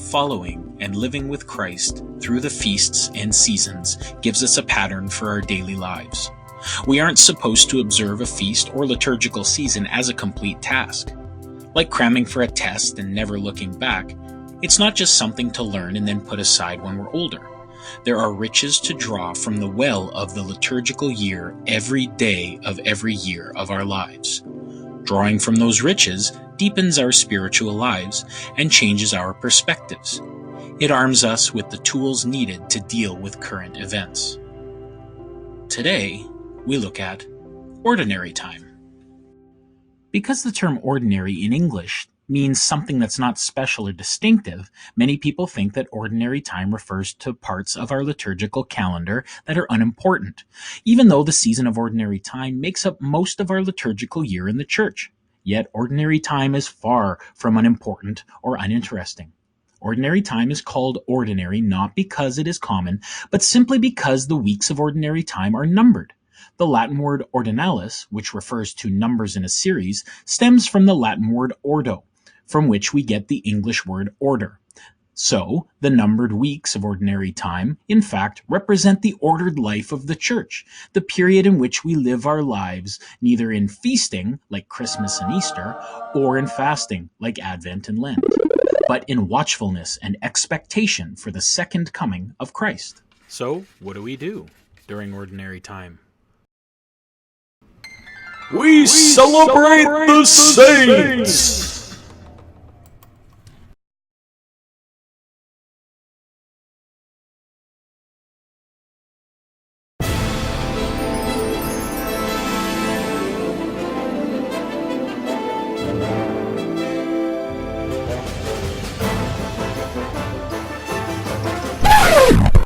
Following and living with Christ through the feasts and seasons gives us a pattern for our daily lives. We aren't supposed to observe a feast or liturgical season as a complete task. Like cramming for a test and never looking back, it's not just something to learn and then put aside when we're older. There are riches to draw from the well of the liturgical year every day of every year of our lives. Drawing from those riches deepens our spiritual lives and changes our perspectives. It arms us with the tools needed to deal with current events. Today, we look at ordinary time. Because the term ordinary in English means something that's not special or distinctive, many people think that ordinary time refers to parts of our liturgical calendar that are unimportant, even though the season of ordinary time makes up most of our liturgical year in the church. Yet ordinary time is far from unimportant or uninteresting. Ordinary time is called ordinary not because it is common, but simply because the weeks of ordinary time are numbered. The Latin word ordinalis, which refers to numbers in a series, stems from the Latin word ordo, from which we get the English word order. So, the numbered weeks of ordinary time, in fact, represent the ordered life of the church, the period in which we live our lives neither in feasting, like Christmas and Easter, or in fasting, like Advent and Lent, but in watchfulness and expectation for the second coming of Christ. So, what do we do during ordinary time? We celebrate the saints!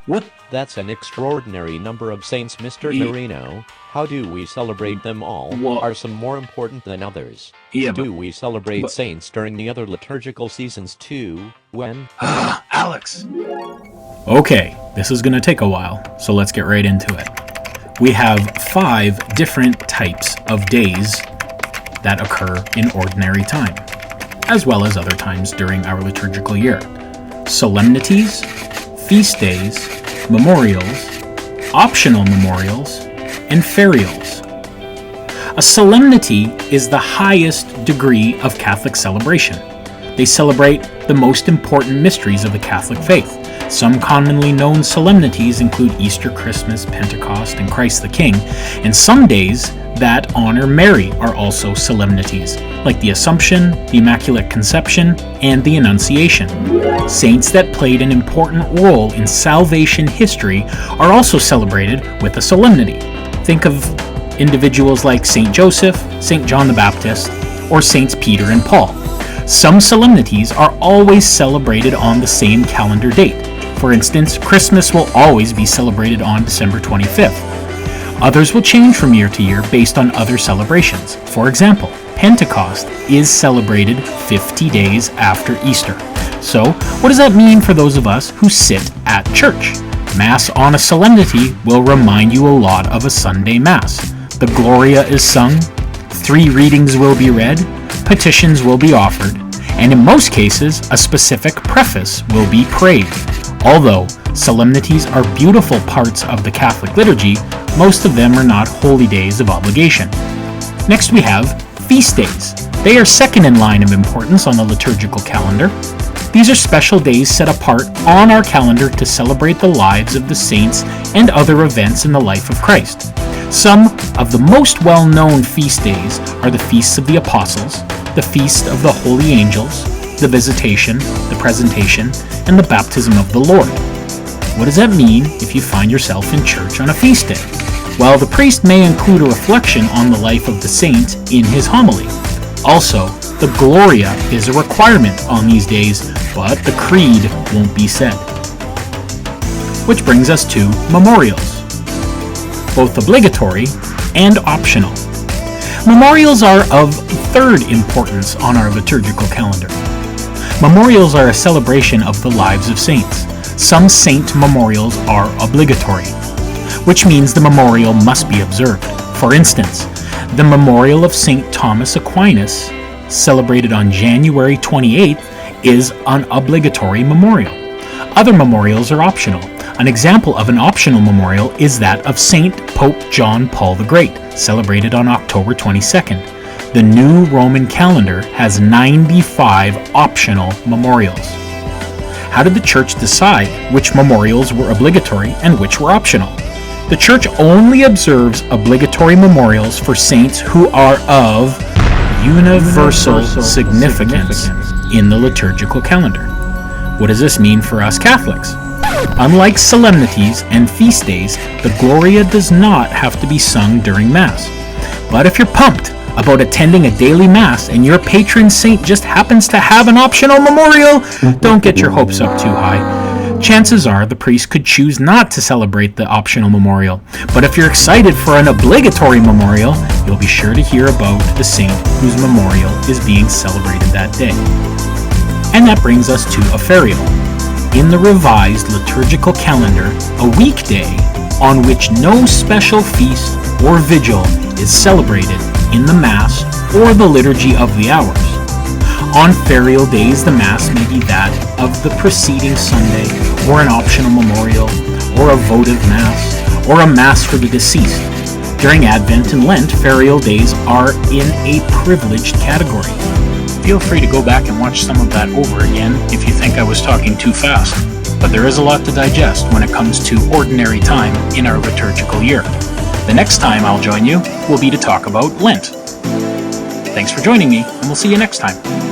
What? That's an extraordinary number of saints, Mr. Marino. How do we celebrate them all? Well, are some more important than others? Yeah, do we celebrate saints during the other liturgical seasons too? When? Alex! Okay, this is going to take a while, so let's get right into it. We have 5 different types of days that occur in ordinary time, as well as other times during our liturgical year. Solemnities, feast days, memorials, optional memorials, and ferials. A solemnity is the highest degree of Catholic celebration. They celebrate the most important mysteries of the Catholic faith. Some commonly known solemnities include Easter, Christmas, Pentecost, and Christ the King, and some days that honor Mary are also solemnities, like the Assumption, the Immaculate Conception, and the Annunciation. Saints that played an important role in salvation history are also celebrated with a solemnity. Think of individuals like Saint Joseph, Saint John the Baptist, or Saints Peter and Paul. Some solemnities are always celebrated on the same calendar date. For instance, Christmas will always be celebrated on December 25th. Others will change from year to year based on other celebrations. For example, Pentecost is celebrated 50 days after Easter. So, what does that mean for those of us who sit at church? Mass on a solemnity will remind you a lot of a Sunday Mass. The GLORIA is sung, 3 readings will be read, petitions will be offered, and in most cases, a specific preface will be prayed. Although solemnities are beautiful parts of the Catholic liturgy, most of them are not holy days of obligation. Next we have feast days. They are second in line of importance on the liturgical calendar. These are special days set apart on our calendar to celebrate the lives of the saints and other events in the life of Christ. Some of the most well-known feast days are the Feasts of the Apostles, the Feast of the Holy Angels, the Visitation, the Presentation, and the Baptism of the Lord. What does that mean if you find yourself in church on a feast day? Well, the priest may include a reflection on the life of the saint in his homily. Also, the Gloria is a requirement on these days, but the Creed won't be said. Which brings us to memorials, both obligatory and optional. Memorials are of third importance on our liturgical calendar. Memorials are a celebration of the lives of saints. Some saint memorials are obligatory, which means the memorial must be observed. For instance, the memorial of St. Thomas Aquinas, celebrated on January 28th, is an obligatory memorial. Other memorials are optional. An example of an optional memorial is that of Saint Pope John Paul the Great, celebrated on October 22nd. The new Roman calendar has 95 optional memorials. How did the church decide which memorials were obligatory and which were optional? The church only observes obligatory memorials for saints who are of universal significance in the liturgical calendar. What does this mean for us Catholics? Unlike solemnities and feast days, the Gloria does not have to be sung during Mass. But if you're pumped about attending a daily Mass and your patron saint just happens to have an optional memorial, don't get your hopes up too high. Chances are the priest could choose not to celebrate the optional memorial. But if you're excited for an obligatory memorial, you'll be sure to hear about the saint whose memorial is being celebrated that day. And that brings us to a ferial. In the revised liturgical calendar, a weekday on which no special feast or vigil is celebrated in the Mass or the Liturgy of the Hours. On ferial days, the Mass may be that of the preceding Sunday, or an optional memorial, or a votive Mass, or a Mass for the deceased. During Advent and Lent, ferial days are in a privileged category. Feel free to go back and watch some of that over again if you think I was talking too fast, but there is a lot to digest when it comes to ordinary time in our liturgical year. The next time I'll join you will be to talk about Lent. Thanks for joining me, and we'll see you next time.